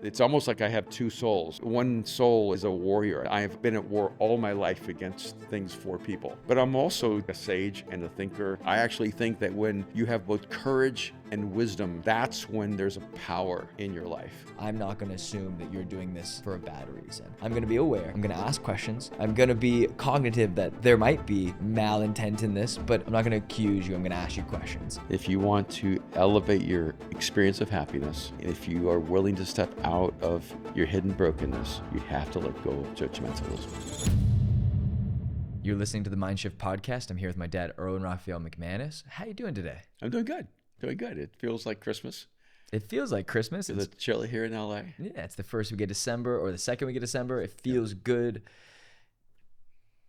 It's almost like I have two souls. One soul is a warrior. I have been at war all my life against things for people. But I'm also a sage and a thinker. I actually think that when you have both courage and wisdom, that's when there's a power in your life. I'm not going to assume that you're doing this for a bad reason. I'm going to be aware. I'm going to ask questions. I'm going to be cognitive that there might be malintent in this, but I'm not going to accuse you. I'm going to ask you questions. If you want to elevate your experience of happiness, if you are willing to step out of your hidden brokenness, you have to let go of judgmentalism. You're listening to the Mind Shift podcast. I'm here with my dad, Erwin McManus. How you doing today? I'm doing good. Doing good. It feels like Christmas. It feels like Christmas. Is it chilly here in LA? Yeah, it's the first week of December or the second week of December. It feels good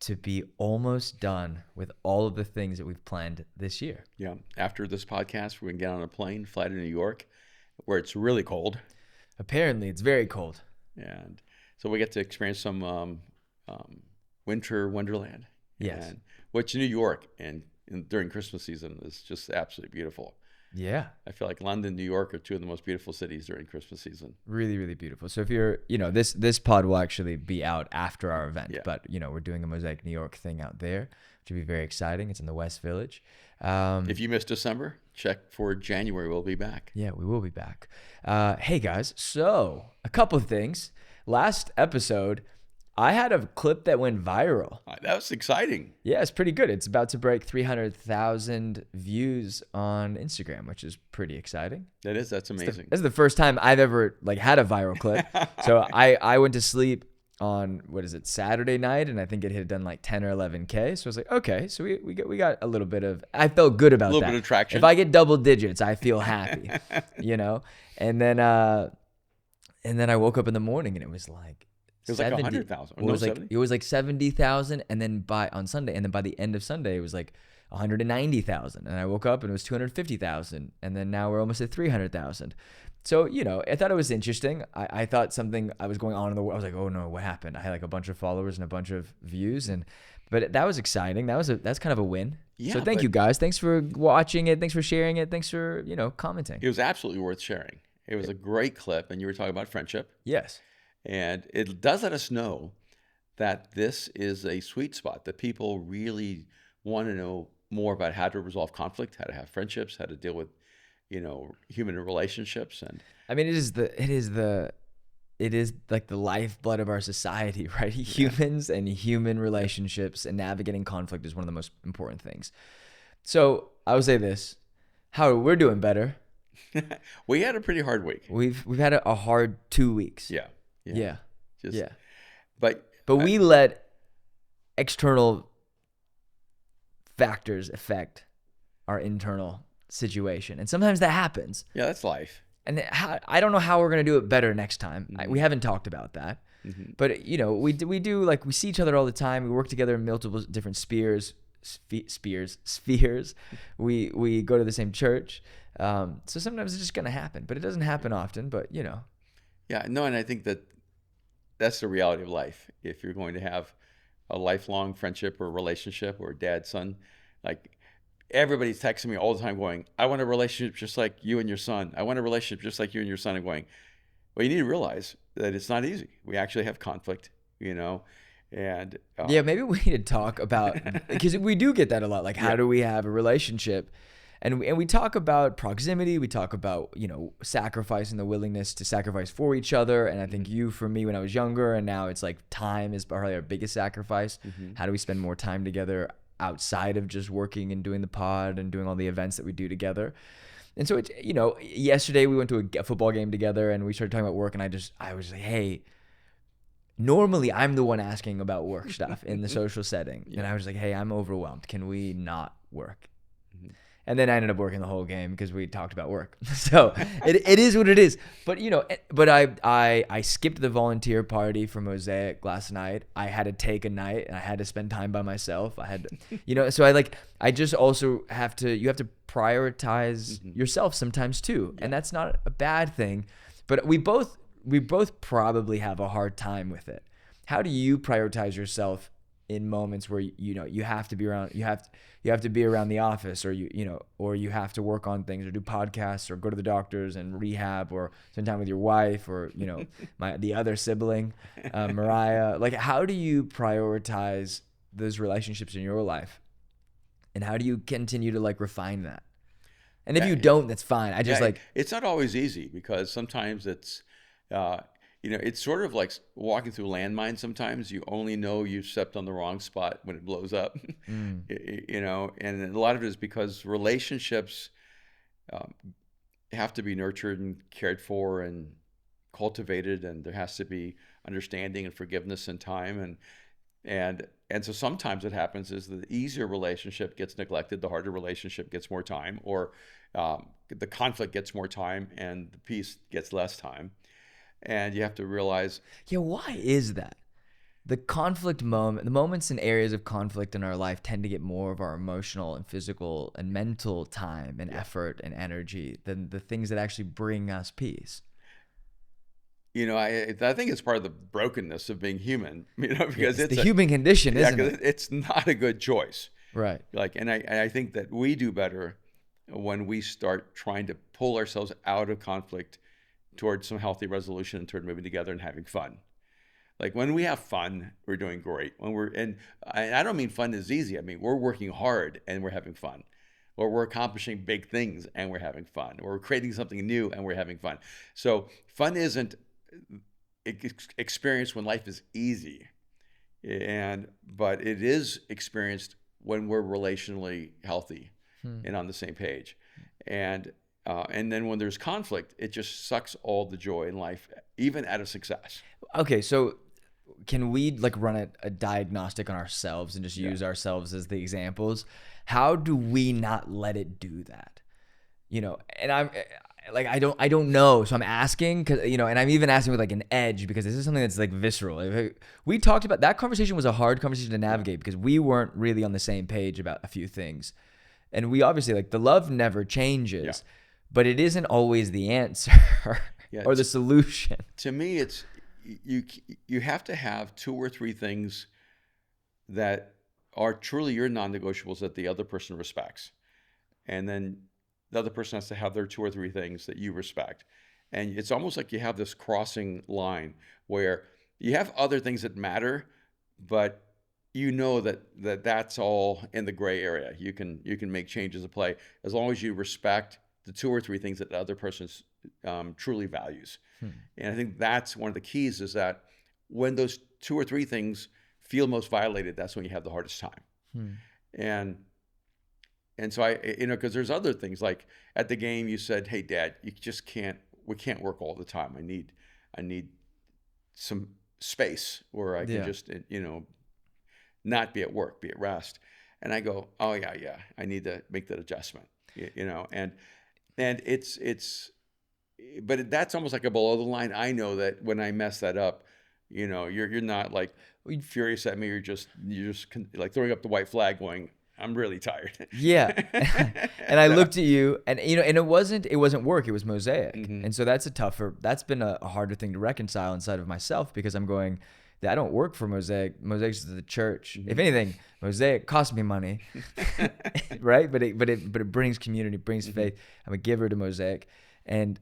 to be almost done with all of the things that we've planned this year. Yeah. After this podcast, we're going to get on a plane, fly to New York, where it's really cold. Apparently, it's very cold. And so we get to experience some winter wonderland. Yes. Which New York and during Christmas season is just absolutely beautiful. Yeah. I feel like London, New York are two of the most beautiful cities during Christmas season. Really, really beautiful. So if you're, this pod will actually be out after our event, Yeah. but we're doing a Mosaic New York thing out there, which will be very exciting. It's in the West Village. If you missed December, check for January. We'll be back. Yeah, we will be back. Hey guys, so a couple of things. Last episode, I had a clip that went viral. That was exciting. Yeah, it's pretty good. It's about to break 300,000 views on Instagram, which is pretty exciting. That's amazing. This is the first time I've ever had a viral clip. So I went to sleep on Saturday night, and I think it had done like 10 or 11K. So I was like, okay, so we got a little bit of, I felt good about that. A little bit of traction. If I get double digits, I feel happy, And then I woke up in the morning and it was like, it was 70, like 100,000. It was like 70,000, and then on Sunday, and then by the end of Sunday, it was like 190,000. And I woke up and it was 250,000, and then now we're almost at 300,000. So I thought it was interesting. I thought something I was going on in the world. I was like, oh no, what happened? I had like a bunch of followers and a bunch of views, but that was exciting. That's kind of a win. Yeah, so thank you guys. Thanks for watching it. Thanks for sharing it. Thanks for commenting. It was absolutely worth sharing. It was a great clip, and you were talking about friendship. Yes. And it does let us know that this is a sweet spot, that people really want to know more about how to resolve conflict, how to have friendships, how to deal with, human relationships. And I mean, it is like the lifeblood of our society, right? Yeah. Humans and human relationships and navigating conflict is one of the most important things. So I would say this, Howard, we're doing better. We had a pretty hard week. We've had a hard 2 weeks. Yeah. But we let external factors affect our internal situation, and sometimes that happens. Yeah, that's life. And I don't know how we're gonna do it better next time. Mm-hmm. We haven't talked about that, but we do like we see each other all the time. We work together in multiple different spheres. We go to the same church, so sometimes it's just gonna happen, but it doesn't happen often. But Yeah, no, and I think that's the reality of life. If you're going to have a lifelong friendship or relationship or dad, son, like everybody's texting me all the time going, I want a relationship just like you and your son. I want a relationship just like you and your son. I'm going, well, you need to realize that it's not easy. We actually have conflict, and yeah, maybe we need to talk about, because we do get that a lot. Like, how do we have a relationship? And we talk about proximity. We talk about, sacrificing, the willingness to sacrifice for each other. And I think for me, when I was younger, and now it's like time is probably our biggest sacrifice. How do we spend more time together outside of just working and doing the pod and doing all the events that we do together? And so it's, yesterday we went to a football game together and we started talking about work, and I was like, hey, normally I'm the one asking about work stuff in the social setting. Yeah. And I was like, hey, I'm overwhelmed. Can we not work? And then I ended up working the whole game because we talked about work. So it is what it is. But I skipped the volunteer party for Mosaic last night. I had to take a night and I had to spend time by myself. I had to, so I just also you have to prioritize yourself sometimes too. Yeah. And that's not a bad thing. But we both probably have a hard time with it. How do you prioritize yourself in moments where you have to be around, you have to be around the office, or or you have to work on things or do podcasts or go to the doctors and rehab or spend time with your wife or the other sibling, Mariah. Like, how do you prioritize those relationships in your life, and how do you continue to like refine that? And if you don't, that's fine. I just it's not always easy, because sometimes it's it's sort of like walking through landmines. Sometimes you only know you stepped on the wrong spot when it blows up. And a lot of it is because relationships have to be nurtured and cared for and cultivated, and there has to be understanding and forgiveness and time, and so sometimes what happens is the easier relationship gets neglected, the harder relationship gets more time, or the conflict gets more time and the peace gets less time. And you have to realize, why is that? The moments and areas of conflict in our life tend to get more of our emotional and physical and mental time and effort and energy than the things that actually bring us peace. I think it's part of the brokenness of being human, because it's the human condition, isn't it? It's not a good choice. Right. And I think that we do better when we start trying to pull ourselves out of conflict towards some healthy resolution and toward moving together and having fun. Like, when we have fun, we're doing great. And I don't mean fun is easy. I mean, we're working hard and we're having fun. Or we're accomplishing big things and we're having fun. Or we're creating something new and we're having fun. So fun isn't experienced when life is easy, but it is experienced when we're relationally healthy and on the same page. And then when there's conflict, it just sucks all the joy in life, even out of success. Okay, so can we like run a diagnostic on ourselves and just use ourselves as the examples? How do we not let it do that? And I'm like, I don't know. So I'm asking, because, and I'm even asking with like an edge, because this is something that's like visceral. We talked about that conversation was a hard conversation to navigate because we weren't really on the same page about a few things. And we obviously, like, the love never changes, but it isn't always the answer or the solution. To me, it's you have to have 2 or 3 things that are truly your non-negotiables that the other person respects. And then the other person has to have their 2 or 3 things that you respect. And it's almost like you have this crossing line where you have other things that matter, but that's all in the gray area. You can make changes to play as long as you respect the 2 or 3 things that the other person truly values. And I think that's one of the keys, is that when those 2 or 3 things feel most violated, that's when you have the hardest time. And so because there's other things, like at the game you said, "Hey, Dad, we can't work all the time. I need some space where I can just, not be at work, be at rest." And I go, "Oh yeah, I need to make that adjustment." And but that's almost like a below the line. I know that when I mess that up, you're not like furious at me. You're just like throwing up the white flag, going, "I'm really tired." Yeah. And I looked at you, and and it wasn't work, it was Mosaic. And so that's been a harder thing to reconcile inside of myself, because I'm going, I don't work for Mosaic. Mosaic's the church. If anything, Mosaic cost me money. Right? But it brings community, brings faith. I'm a giver to Mosaic. And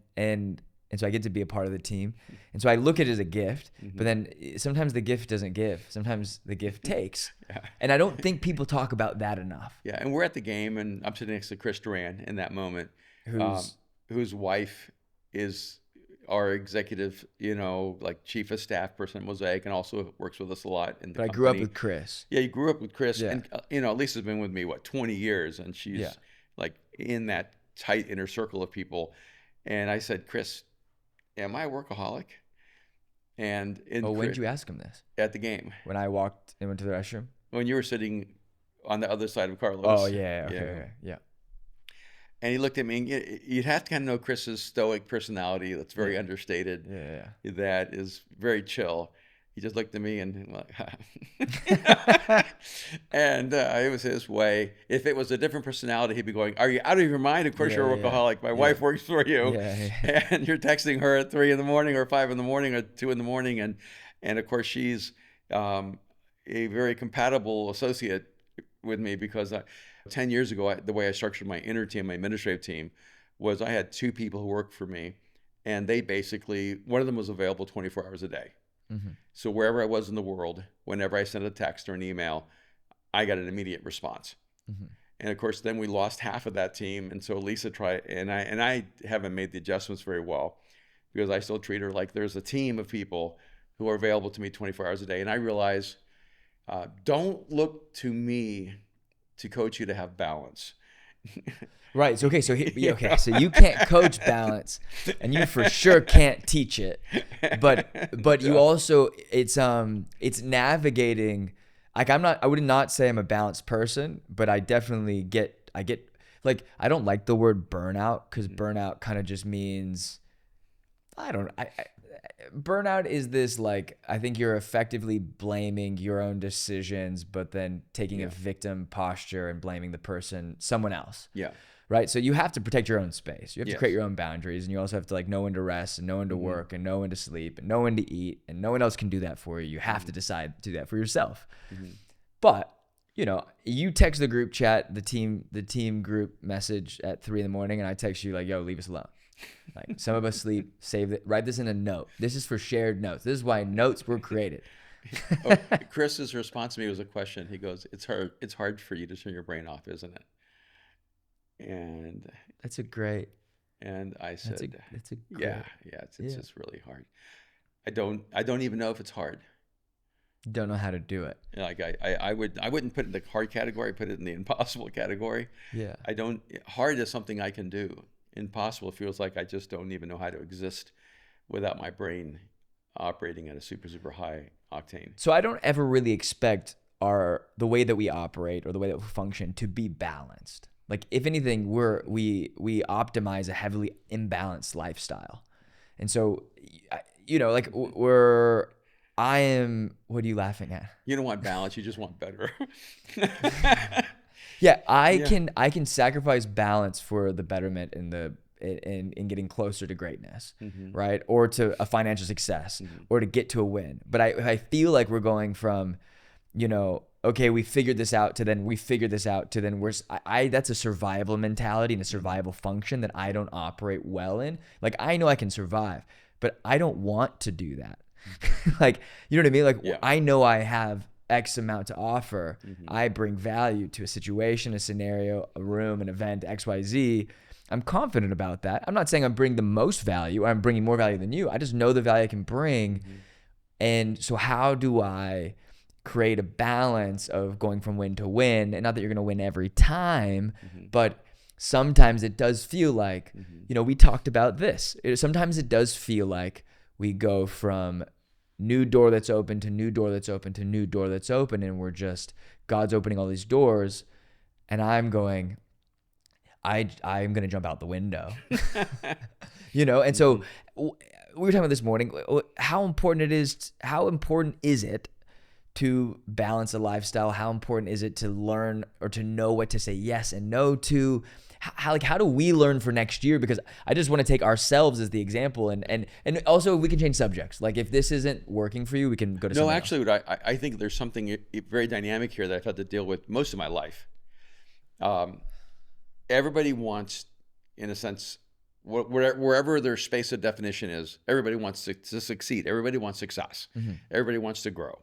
so I get to be a part of the team. And so I look at it as a gift, but then sometimes the gift doesn't give. Sometimes the gift takes. And I don't think people talk about that enough. Yeah, and we're at the game, and I'm sitting next to Chris Duran in that moment, whose wife is our executive, like chief of staff person at Mosaic, and also works with us a lot in the company. I grew up with Chris. Yeah, you grew up with Chris. Yeah. And, Lisa's been with me, 20 years, and she's like in that tight inner circle of people. And I said, "Chris, am I a workaholic?" And when did you ask him this? At the game. When I walked and went to the restroom? When you were sitting on the other side of Carlos. Oh, yeah. Okay. Yeah. And he looked at me, and you'd have to kind of know Chris's stoic personality that's very understated. Yeah. That is very chill. He just looked at me and and it was his way. If it was a different personality, he'd be going, "Are you out of your mind? Of course you're a workaholic. My wife works for you, and you're texting her at 3 a.m. or 5 a.m. or 2 a.m. and of course she's a very compatible associate with me because 10 years ago, the way I structured my inner team, my administrative team, was I had two people who worked for me, and they basically, one of them was available 24 hours a day. Mm-hmm. So wherever I was in the world, whenever I sent a text or an email, I got an immediate response. Mm-hmm. And of course, then we lost half of that team. And so Lisa tried, and I haven't made the adjustments very well because I still treat her like there's a team of people who are available to me 24 hours a day. And I realize, don't look to me to coach you to have balance. Right. So, okay. So, okay. So you can't coach balance, and you for sure can't teach it. But you also, it's navigating. Like I would not say I'm a balanced person, but I definitely get like, I don't like the word burnout because burnout kind of just means, burnout is this, like, I think you're effectively blaming your own decisions, but then taking a victim posture and blaming the person, someone else. Yeah. Right. So you have to protect your own space. You have to Yes. create your own boundaries, and you also have to, like, know when to rest and know when to work and know when to sleep and know when to eat, and no one else can do that for you. You have to decide to do that for yourself. But, you know, you text the group chat, the team group message at 3 a.m, and I text you like, yo, leave us alone. Like, some of us sleep, save it, write this in a note. This is for shared notes. This is why notes were created. Chris's response to me was a question. He goes, it's hard for you to turn your brain off, isn't it? And I said, it's just really hard. I don't even know if it's hard. Don't know how to do it. Like I wouldn't put it in the hard category, put it in the impossible category. Yeah. Hard is something I can do. Impossible feels like I just don't even know how to exist without my brain operating at a super, super high octane. So I don't ever really expect the way that we operate or the way that we function to be balanced. Like, if anything, we optimize a heavily imbalanced lifestyle. And so, you know, like, what are you laughing at? You don't want balance, you just want better. Yeah, I can sacrifice balance for the betterment and in getting closer to greatness, right? Or to a financial success, or to get to a win. But I feel like we're going from, you know, okay, we figured this out to then we figured this out to then that's a survival mentality and a survival function that I don't operate well in. Like, I know I can survive, but I don't want to do that. Like, you know what I mean? Like, I know I have X amount to offer. I bring value to a situation, a scenario, a room, an event, XYZ. I'm confident about that. I'm not saying I'm bringing the most value or I'm bringing more value than you. I just know the value I can bring. And so how do I create a balance of going from win to win? And not that you're going to win every time, but sometimes it does feel like, you know, we talked about this. Sometimes it does feel like we go from new door that's open to new door that's open to new door that's open, and we're just, God's opening all these doors, and I'm going, I'm going to jump out the window. You know? And so we were talking about this morning, how important is it to balance a lifestyle? How important is it to learn or to know what to say yes and no to? How do we learn for next year? Because I just want to take ourselves as the example, and also we can change subjects. Like, if this isn't working for you, we can go to something actually, else. I think there's something very dynamic here that I've had to deal with most of my life. Everybody wants, in a sense, wherever their space of definition is, everybody wants to succeed. Everybody wants success. Everybody wants to grow.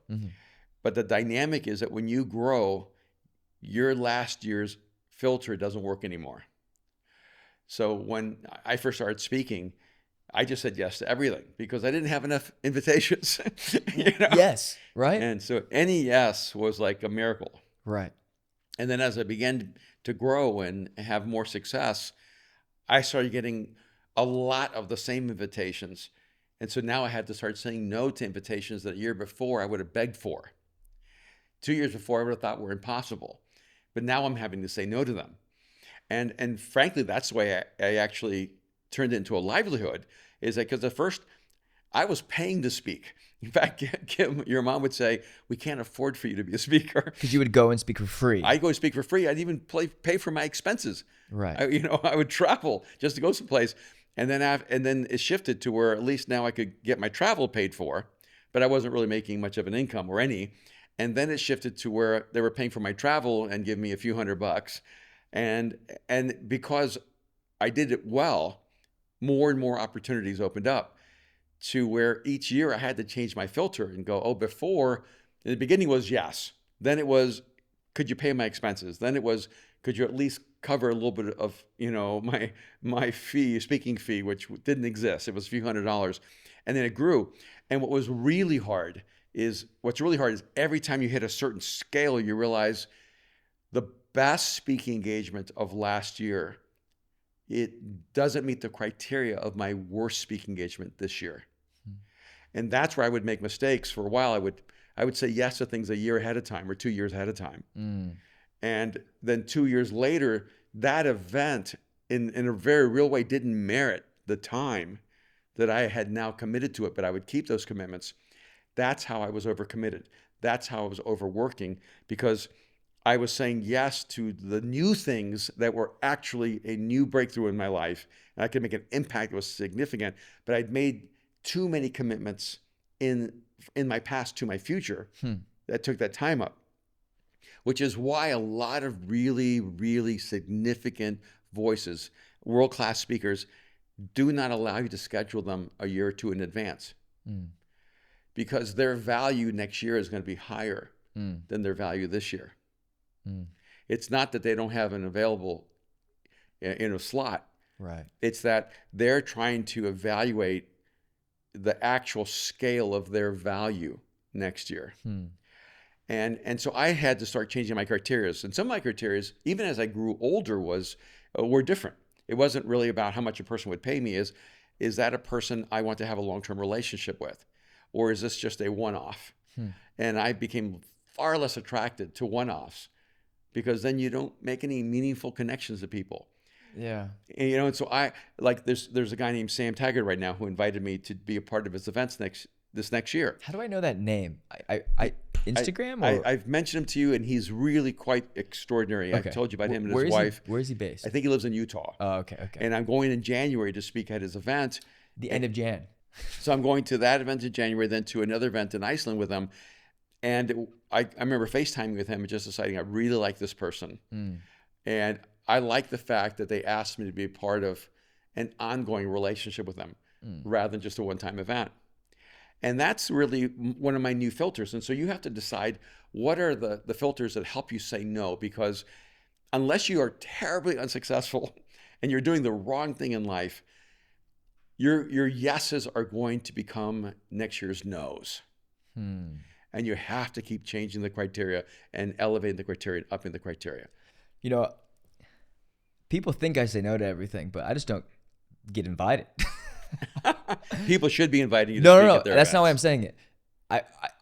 But the dynamic is that when you grow, your last year's filter doesn't work anymore. So when I first started speaking, I just said yes to everything because I didn't have enough invitations. You know? Yes, right. And so any yes was like a miracle. Right. And then as I began to grow and have more success, I started getting a lot of the same invitations. And so now I had to start saying no to invitations that a year before I would have begged for. 2 years before I would have thought were impossible. But now I'm having to say no to them. And frankly, that's the way I actually turned it into a livelihood, is that because at first I was paying to speak. In fact, Kim, your mom would say, we can't afford for you to be a speaker. Because you would go and speak for free. I'd go and speak for free. I'd even pay for my expenses. Right. I would travel just to go someplace. And then it shifted to where at least now I could get my travel paid for, but I wasn't really making much of an income or any. And then it shifted to where they were paying for my travel and giving me a few $100. And because I did it well, more and more opportunities opened up to where each year I had to change my filter and go, oh, before, in the beginning was yes. Then it was, could you pay my expenses? Then it was, could you at least cover a little bit of, my fee, speaking fee, which didn't exist. It was a few $100s. And then it grew. And what's really hard is every time you hit a certain scale, you realize the best speaking engagement of last year, it doesn't meet the criteria of my worst speaking engagement this year. And that's where I would make mistakes. For a while, I would say yes to things a year ahead of time or 2 years ahead of time. And then 2 years later, that event in a very real way didn't merit the time that I had now committed to it, but I would keep those commitments. That's how I was overcommitted. That's how I was overworking, because I was saying yes to the new things that were actually a new breakthrough in my life. And I could make an impact that was significant, but I'd made too many commitments in my past to my future that took that time up, which is why a lot of really, really significant voices, world-class speakers, do not allow you to schedule them a year or two in advance, because their value next year is going to be higher than their value this year. It's not that they don't have an available in a slot. Right. It's that they're trying to evaluate the actual scale of their value next year. And so I had to start changing my criteria. And some of my criteria, even as I grew older, were different. It wasn't really about how much a person would pay me. Is that a person I want to have a long-term relationship with? Or is this just a one-off? And I became far less attracted to one-offs, because then you don't make any meaningful connections to people. Yeah. And so there's a guy named Sam Taggart right now who invited me to be a part of his events this next year. How do I know that name? Instagram? I've mentioned him to you, and he's really quite extraordinary. Okay. I've told you about him and his wife. Where is he based? I think he lives in Utah. Oh, okay. And I'm going in January to speak at his event. The end of Jan. So I'm going to that event in January, then to another event in Iceland with him. And I remember FaceTiming with him and just deciding I really like this person. And I like the fact that they asked me to be a part of an ongoing relationship with them rather than just a one-time event. And that's really one of my new filters. And so you have to decide, what are the filters that help you say no? Because unless you are terribly unsuccessful and you're doing the wrong thing in life, your yeses are going to become next year's no's. And you have to keep changing the criteria and elevating the criteria and upping the criteria. People think I say no to everything, but I just don't get invited. People should be inviting you to speak at their that's events. not why I'm saying it.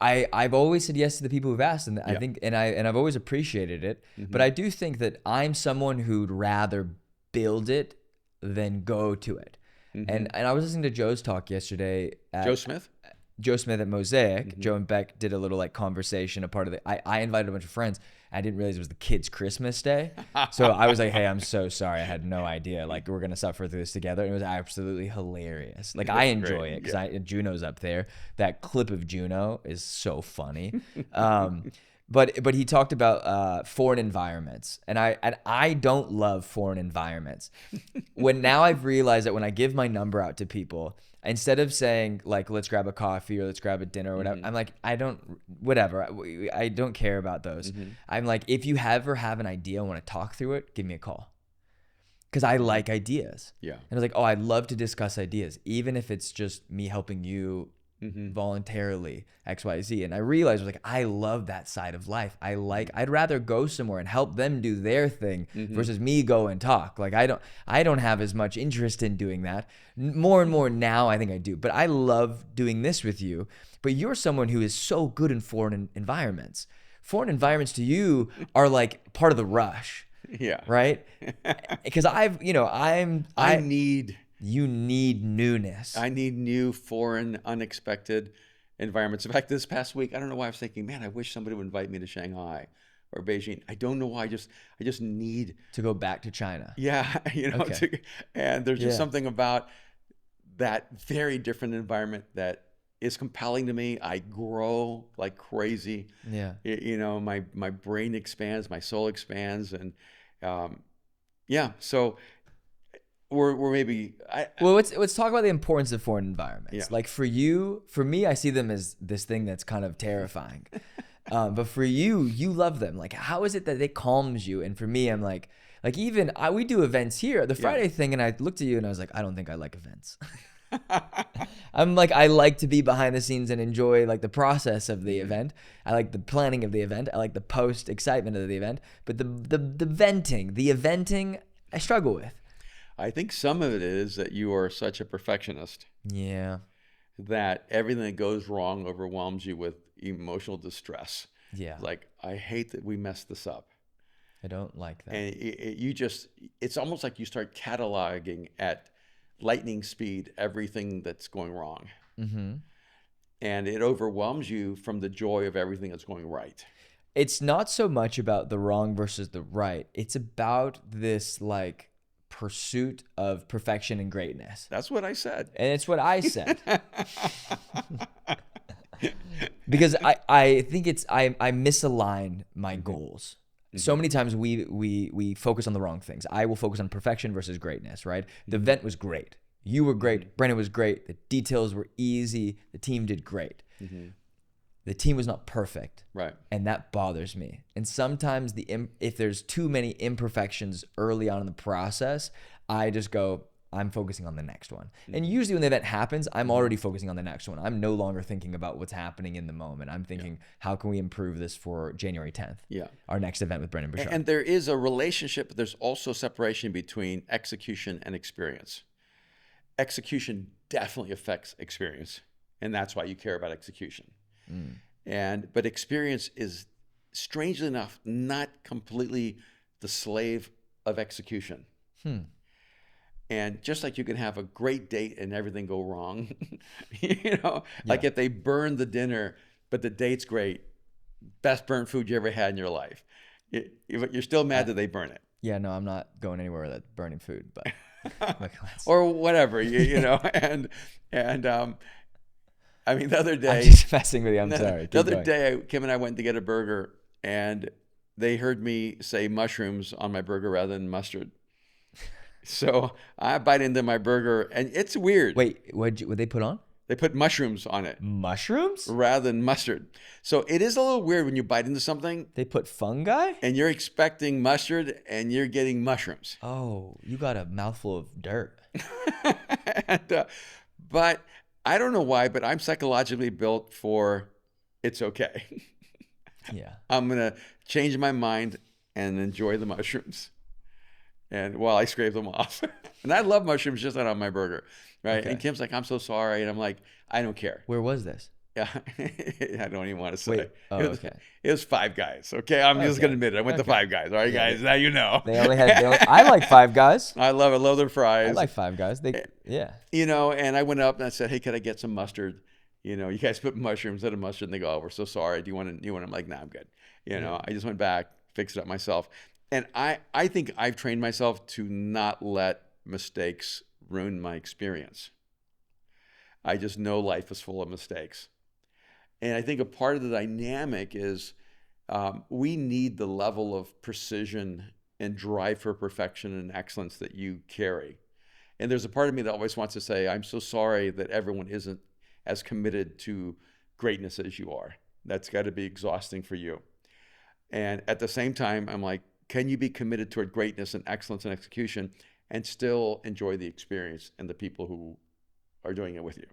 I've always said yes to the people who've asked, and I think, and I've always appreciated it. But I do think that I'm someone who'd rather build it than go to it. And I was listening to Joe's talk yesterday. Joe Smith? Joe Smith at Mosaic. Joe and Beck did a little I invited a bunch of friends. I didn't realize it was the kids' Christmas day. So I was like, hey, I'm so sorry. I had no idea. Like, we're going to suffer through this together. And it was absolutely hilarious. Like, I enjoy it because Juno's up there. That clip of Juno is so funny. But he talked about foreign environments, and I don't love foreign environments. Now I've realized that when I give my number out to people, instead of saying like, let's grab a coffee or let's grab a dinner or whatever, I'm like, I don't care about those. I'm like, if you ever have an idea and want to talk through it, give me a call. Because I like ideas. Yeah. And I was like, oh, I'd love to discuss ideas, even if it's just me helping you voluntarily, XYZ. And I realized, I love that side of life. I'd rather go somewhere and help them do their thing versus me go and talk. Like, I don't have as much interest in doing that. More and more now, I think I do. But I love doing this with you. But you're someone who is so good in foreign environments. Foreign environments to you are like part of the rush. Yeah. Right? Because you need newness. I need new, foreign, unexpected environments. In fact, this past week, I don't know why I was thinking, man, I wish somebody would invite me to Shanghai or Beijing. I don't know why. I just need to go back to China. Yeah, and there's just something about that very different environment that is compelling to me. I grow like crazy. Yeah. My brain expands, my soul expands, and yeah. So we're maybe Well, let's talk about the importance of foreign environments. Yeah. Like for me, I see them as this thing that's kind of terrifying. But for you love them. Like, how is it that it calms you? And for me, I'm like even we do events here, the Friday thing, and I looked at you and I was like, I don't think I like events. I'm like, I like to be behind the scenes and enjoy like the process of the event. I like the planning of the event. I like the post excitement of the event. But the eventing, I struggle with. I think some of it is that you are such a perfectionist. Yeah. That everything that goes wrong overwhelms you with emotional distress. Yeah. Like, I hate that we messed this up. I don't like that. And it's almost like you start cataloging at lightning speed everything that's going wrong. Mm-hmm. And it overwhelms you from the joy of everything that's going right. It's not so much about the wrong versus the right. It's about this like pursuit of perfection and greatness. That's what I said. And it's what I said. Because I think I misalign my goals. So many times we focus on the wrong things. I will focus on perfection versus greatness, right? The event was great. You were great. Brendan was great. The details were easy. The team did great. The team was not perfect. Right. And that bothers me. And sometimes if there's too many imperfections early on in the process, I just go, I'm focusing on the next one. And usually when the event happens, I'm already focusing on the next one. I'm no longer thinking about what's happening in the moment. I'm thinking, how can we improve this for January 10th? Yeah. Our next event with Brendan Bouchard. And there is a relationship, but there's also separation between execution and experience. Execution definitely affects experience. And that's why you care about execution. But experience is, strangely enough, not completely the slave of execution. And just like you can have a great date and everything go wrong, like if they burn the dinner, but the date's great, best burnt food you ever had in your life, you're still mad that they burn it. Yeah, no, I'm not going anywhere that's burning food, but or whatever, and I mean, the other day, I'm just messing with you. I'm sorry. The other day, Kim and I went to get a burger, and they heard me say mushrooms on my burger rather than mustard. So I bite into my burger, and it's weird. What they put on? They put mushrooms on it. Mushrooms? Rather than mustard. So it is a little weird when you bite into something. They put fungi? And you're expecting mustard, and you're getting mushrooms. Oh, you got a mouthful of dirt. But I don't know why, but I'm psychologically built for it's okay. Yeah. I'm going to change my mind and enjoy the mushrooms. And while I scrape them off. And I love mushrooms, just not on my burger. Right. Okay. And Kim's like, I'm so sorry. And I'm like, I don't care. Where was this? Yeah. I don't even want to say. Wait. Oh, okay. It was Five Guys. Okay. I'm just going to admit it. I went to Five Guys. All right, guys. Now you know. I like Five Guys. I love it. I love their fries. I like Five Guys. And I went up and I said, hey, could I get some mustard? You guys put mushrooms instead of mustard. And they go, oh, we're so sorry. Do you want to? I'm like, nah, I'm good. I just went back, fixed it up myself. And I think I've trained myself to not let mistakes ruin my experience. I just know life is full of mistakes. And I think a part of the dynamic is we need the level of precision and drive for perfection and excellence that you carry. And there's a part of me that always wants to say, I'm so sorry that everyone isn't as committed to greatness as you are. That's got to be exhausting for you. And at the same time, I'm like, can you be committed toward greatness and excellence and execution and still enjoy the experience and the people who are doing it with you?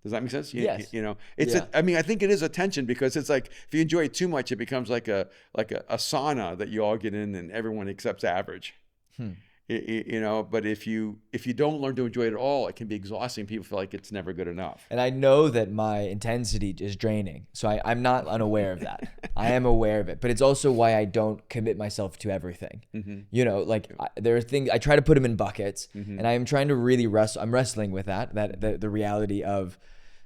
Does that make sense? Yes. I think it is a tension because it's like if you enjoy it too much, it becomes like a sauna that you all get in and everyone accepts average. But if you don't learn to enjoy it at all, it can be exhausting. People feel like it's never good enough. And I know that my intensity is draining, so I'm not unaware of that. I am aware of it, but it's also why I don't commit myself to everything. There are things I try to put them in buckets, and I am trying to really I'm wrestling with that the reality of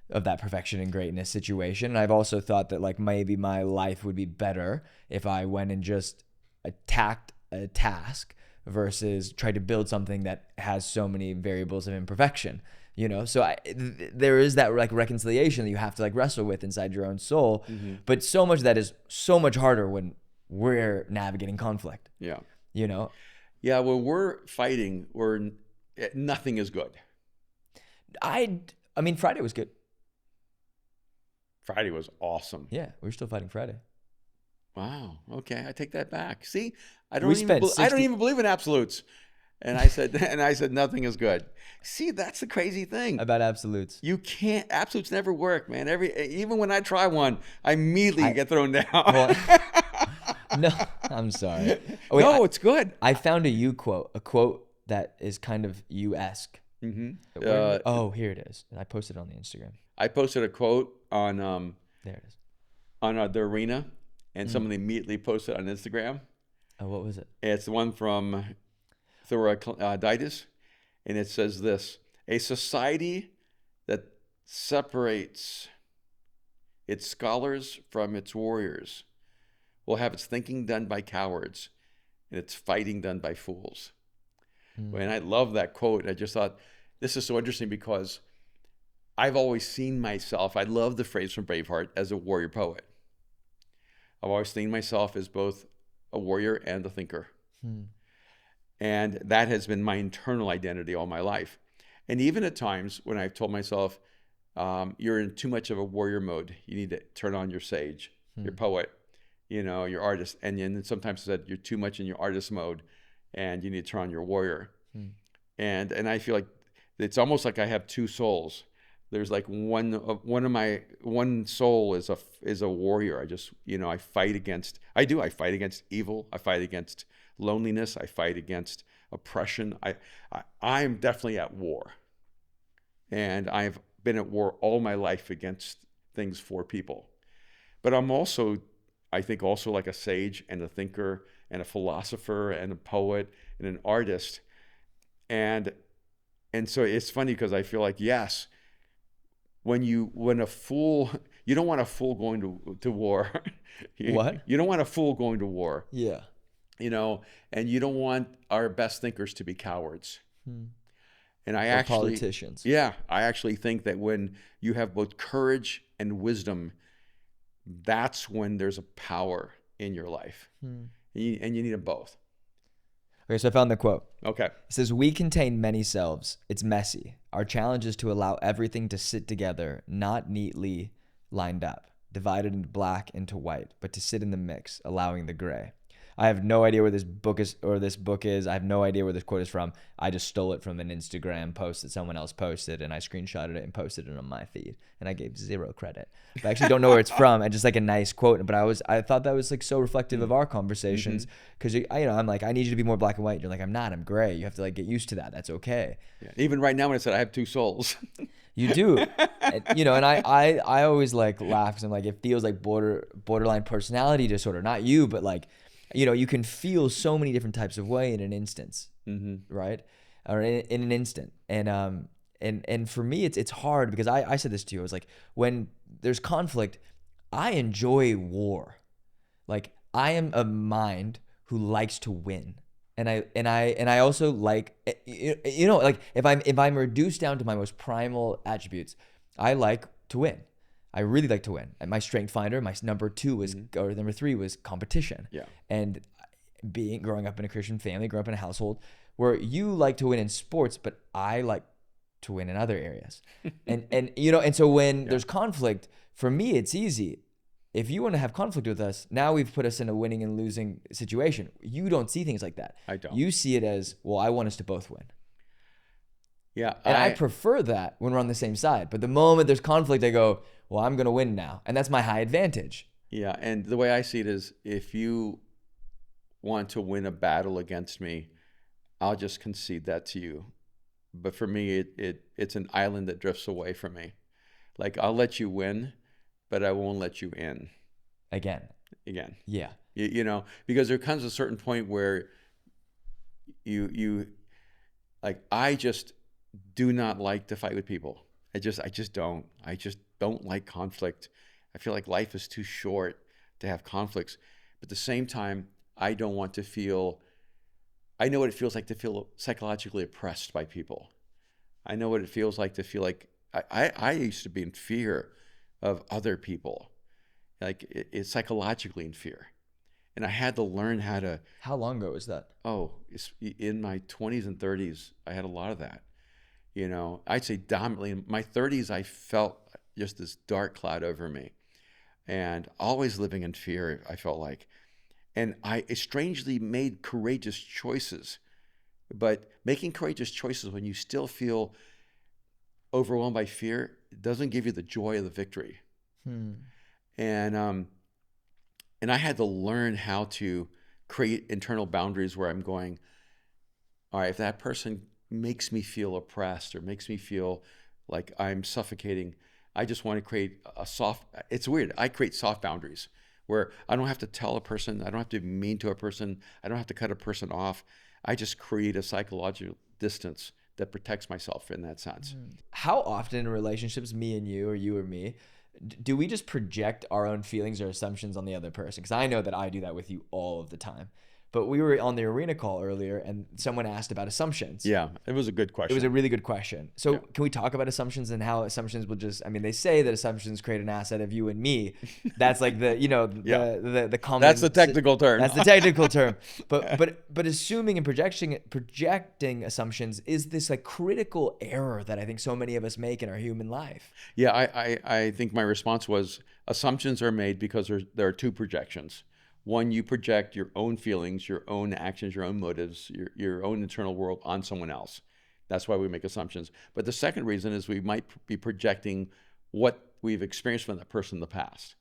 that perfection and greatness situation. And I've also thought that like maybe my life would be better if I went and just attacked a task versus try to build something that has so many variables of imperfection. You know, so there is that like reconciliation that you have to like wrestle with inside your own soul. But so much of that is so much harder when we're navigating conflict. Yeah. You know? Yeah, when we're fighting, nothing is good. I mean, Friday was good. Friday was awesome. Yeah, we're still fighting Friday. Wow. Okay, I take that back. See, I We don't spent even believe in absolutes. And I said nothing is good. See, that's the crazy thing. About absolutes. You can't. Absolutes never work, man. Even when I try one, I immediately get thrown down. No, I'm sorry. No, it's good. I found a quote that is kind of you-esque. Oh, here it is. I posted it on the Instagram. I posted a quote on There it is. on the arena, and someone immediately posted on Instagram. Oh, what was it? It's the one from Thucydides, and it says this: a society that separates its scholars from its warriors will have its thinking done by cowards and its fighting done by fools. And I love that quote. I just thought this is so interesting because I've always seen myself, I love the phrase from Braveheart, as a warrior poet. I've always seen myself as both a warrior and a thinker. And that has been my internal identity all my life. And even at times when I've told myself, you're in too much of a warrior mode, you need to turn on your sage, your poet, your artist. And then sometimes I said, you're too much in your artist mode and you need to turn on your warrior. And I feel like it's almost like I have two souls. There's like one soul is a warrior. I fight against evil. I fight against loneliness. I fight against oppression. I'm definitely at war. And I've been at war all my life against things for people. But I'm also, I think, also like a sage and a thinker and a philosopher and a poet and an artist. And so it's funny because I feel like, yes, when a fool, you don't want a fool going to war. What? You don't want a fool going to war. Yeah. And you don't want our best thinkers to be cowards. And politicians. Yeah, I actually think that when you have both courage and wisdom, that's when there's a power in your life. And you need them both. Okay, so I found the quote. Okay. It says, "We contain many selves. It's messy. Our challenge is to allow everything to sit together, not neatly lined up, divided into black into white, but to sit in the mix, allowing the gray." I have no idea where this book is. I have no idea where this quote is from. I just stole it from an Instagram post that someone else posted, and I screenshotted it and posted it on my feed, and I gave zero credit. But I actually don't know where it's from. And just like a nice quote, but I thought that was like so reflective of our conversations, because I'm like, I need you to be more black and white. You're like, I'm not. I'm gray. You have to like get used to that. That's okay. Yeah. Even right now when I said I have two souls. You do. And I always like laugh because I'm like, it feels like borderline personality disorder. Not you, but like, you can feel so many different types of way in an instance, right? Or in an instant. And for me, it's hard because I said this to you. I was like, when there's conflict, I enjoy war. Like, I am a mind who likes to win. And I also like, like if I'm reduced down to my most primal attributes, I like to win. I really like to win. And my strength finder, my number 3 was competition. Yeah. And growing up in a Christian family, growing up in a household where you like to win in sports, but I like to win in other areas. and so when there's conflict, for me, it's easy. If you want to have conflict with us, now we've put us in a winning and losing situation. You don't see things like that. I don't. You see it as, well, I want us to both win. Yeah. And I prefer that when we're on the same side. But the moment there's conflict, I go, well, I'm going to win now. And that's my high advantage. Yeah. And the way I see it is, if you want to win a battle against me, I'll just concede that to you. But for me, it's an island that drifts away from me. Like, I'll let you win, but I won't let you in. Again. Yeah. Because there comes a certain point where you like, I just do not like to fight with people. I just don't like conflict. I feel like life is too short to have conflicts. But at the same time, I don't want to feel, I know what it feels like to feel psychologically oppressed by people. I know what it feels like to feel like I used to be in fear of other people, like it's psychologically in fear. And I had to learn how to, How long ago was that? in my 20s and 30s, I had a lot of that. I'd say dominantly in my 30s, I felt just this dark cloud over me and always living in fear, I felt like. And I strangely made courageous choices, but making courageous choices when you still feel overwhelmed by fear doesn't give you the joy of the victory. And I had to learn how to create internal boundaries where I'm going, all right, if that person makes me feel oppressed or makes me feel like I'm suffocating, I just want to create it's weird. I create soft boundaries where I don't have to tell a person, I don't have to be mean to a person, I don't have to cut a person off. I just create a psychological distance that protects myself in that sense. How often in relationships, me and you or you or me, do we just project our own feelings or assumptions on the other person? Because I know that I do that with you all of the time. But we were on the arena call earlier and someone asked about assumptions. Yeah, it was a good question. It was a really good question. So Can we talk about assumptions and how assumptions will just, I mean, they say that assumptions create an asset of you and me. That's like the common. That's the technical term. That's the technical term. But assuming and projecting assumptions is this like critical error that I think so many of us make in our human life. Yeah, I think my response was assumptions are made because there are two projections. One, you project your own feelings, your own actions, your own motives, your own internal world on someone else. That's why we make assumptions. But the second reason is we might be projecting what we've experienced from that person in the past.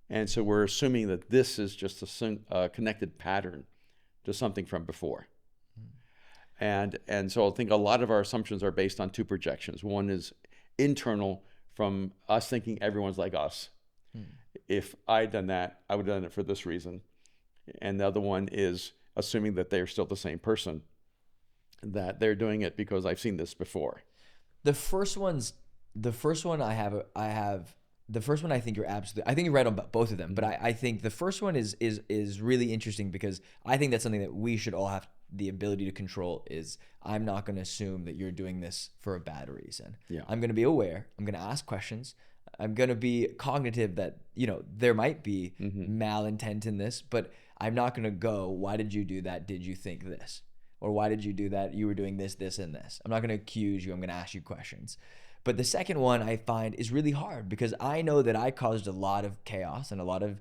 And so we're assuming that this is just a connected pattern to something from before. And so I think a lot of our assumptions are based on two projections. One is internal, from us thinking everyone's like us. If I'd done that, I would have done it for this reason. And the other one is assuming that they're still the same person, that they're doing it because I've seen this before. The first one I think I think you're right on both of them, but I think the first one is really interesting because I think that's something that we should all have the ability to control. Is I'm not going to assume that you're doing this for a bad reason. Yeah. I'm going to be aware. I'm going to ask questions. I'm going to be cognitive that, there might be malintent in this, but I'm not going to go, why did you do that? Did you think this? Or why did you do that? You were doing this, this, and this. I'm not going to accuse you. I'm going to ask you questions. But the second one I find is really hard because I know that I caused a lot of chaos and a lot of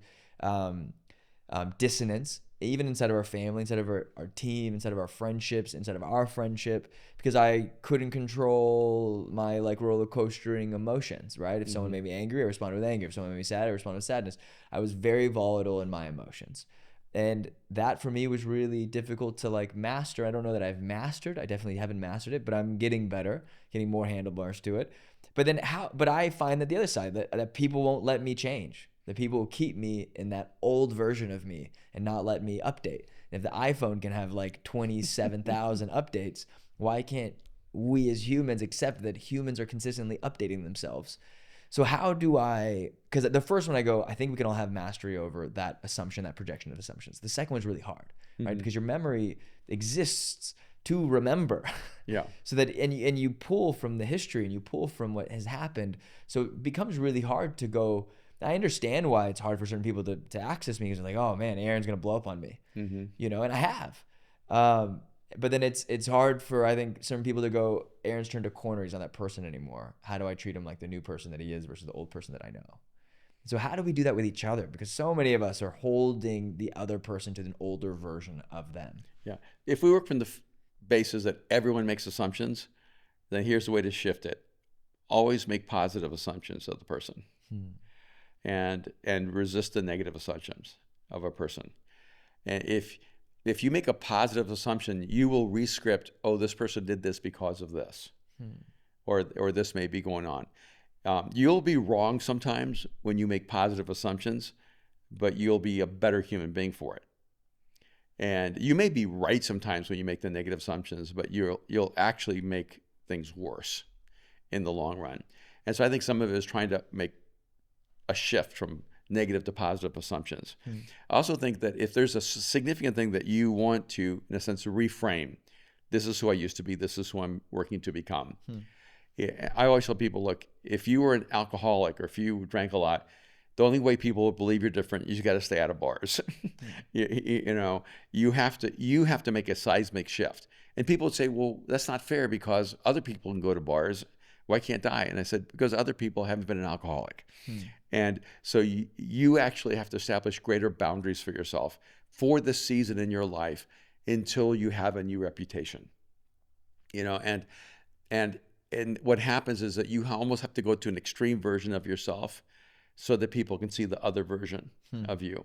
dissonance, even inside of our family, inside of our team, inside of our friendships, inside of our friendship, because I couldn't control my like roller coastering emotions, right? If someone made me angry, I responded with anger. If someone made me sad, I responded with sadness. I was very volatile in my emotions. And that for me was really difficult to like master. I don't know that I've mastered. I definitely haven't mastered it, but I'm getting better, getting more handlebars to it. But I find that the other side, that people won't let me change. That people will keep me in that old version of me and not let me update. And if the iPhone can have like 27,000 updates, why can't we as humans accept that humans are consistently updating themselves? So how do because the first one I go, I think we can all have mastery over that assumption, that projection of assumptions. The second one's really hard, right? Because your memory exists to remember. Yeah. So that, and you pull from the history and you pull from what has happened. So it becomes really hard to go, I understand why it's hard for certain people to access me because they're like, oh man, Aaron's going to blow up on me, and I have. But then it's hard for, I think, certain people to go, Aaron's turned a corner. He's not that person anymore. How do I treat him like the new person that he is versus the old person that I know? So how do we do that with each other? Because so many of us are holding the other person to an older version of them. Yeah. If we work from the basis that everyone makes assumptions, then here's the way to shift it. Always make positive assumptions of the person. And resist the negative assumptions of a person. And if you make a positive assumption, you will rescript, oh, this person did this because of this, or this may be going on. You'll be wrong sometimes when you make positive assumptions, but you'll be a better human being for it. And you may be right sometimes when you make the negative assumptions, but you'll actually make things worse in the long run. And so I think some of it is trying to make a shift from negative to positive assumptions. I also think that if there's a significant thing that you want to, in a sense, reframe, This is who I used to be. This is who I'm working to become. Yeah, I always tell people, look, if you were an alcoholic or if you drank a lot, the only way people will believe you're different is you got to stay out of bars. You know, you have to make a seismic shift. And people would say, well, that's not fair because other people can go to bars. Why can't I? And I said, because other people haven't been an alcoholic. And so you actually have to establish greater boundaries for yourself for the season in your life until you have a new reputation. You know, and what happens is that you almost have to go to an extreme version of yourself so that people can see the other version of you.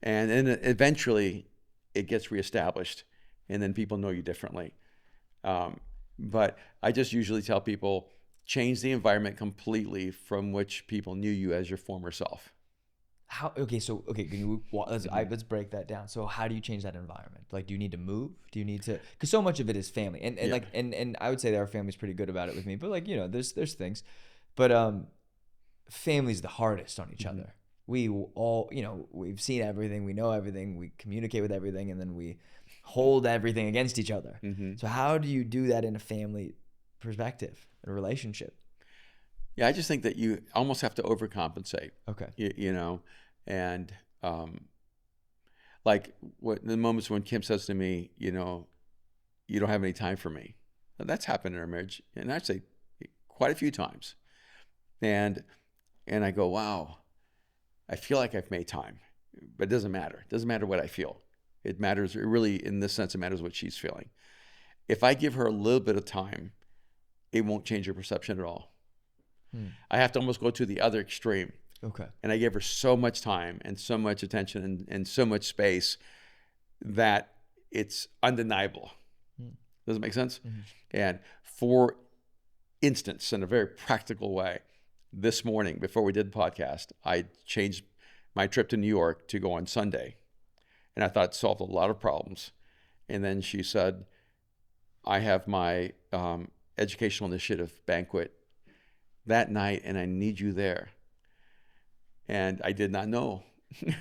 And then eventually it gets reestablished and then people know you differently. But I just usually tell people, change the environment completely from which people knew you as your former self. Let's break that down. So how do you change that environment? Like, do you need to move? Do you need to, because so much of it is family, and like, and I would say that our family's pretty good about it with me, but like, you know, there's things, but family's the hardest on each other. We all, you know, we've seen everything, we know everything, we communicate with everything, and then we hold everything against each other. So how do you do that in a family perspective, in a relationship? Yeah, I just think that you almost have to overcompensate. Okay. You know, and like the moments when Kim says to me, you know, you don't have any time for me. And that's happened in our marriage, and I'd say quite a few times. And I go, wow, I feel like I've made time, but it doesn't matter. It doesn't matter what I feel. It matters, really, in this sense, it matters what she's feeling. If I give her a little bit of time, it won't change her perception at all. I have to almost go to the other extreme. Okay. And I give her so much time and so much attention and so much space that it's undeniable. Does it make sense? And for instance, in a very practical way, this morning, before we did the podcast, I changed my trip to New York to go on Sunday. And I thought it solved a lot of problems. And then she said, I have my educational initiative banquet that night, and I need you there. And I did not know,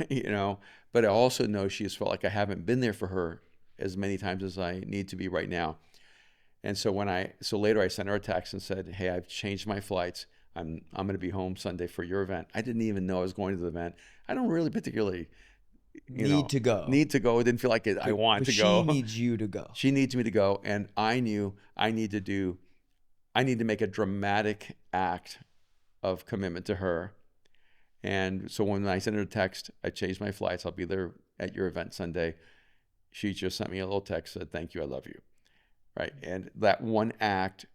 you know, but I also know she has felt like I haven't been there for her as many times as I need to be right now. And so later I sent her a text and said, hey, I've changed my flights. I'm going to be home Sunday for your event. I didn't even know I was going to the event. I don't really particularly need to go. I didn't feel like I want to go. She needs you to go. She needs me to go. And I knew I need to make a dramatic act of commitment to her. And so when I sent her a text, I changed my flights. I'll be there at your event Sunday. She just sent me a little text, said, thank you, I love you. Right. And that one act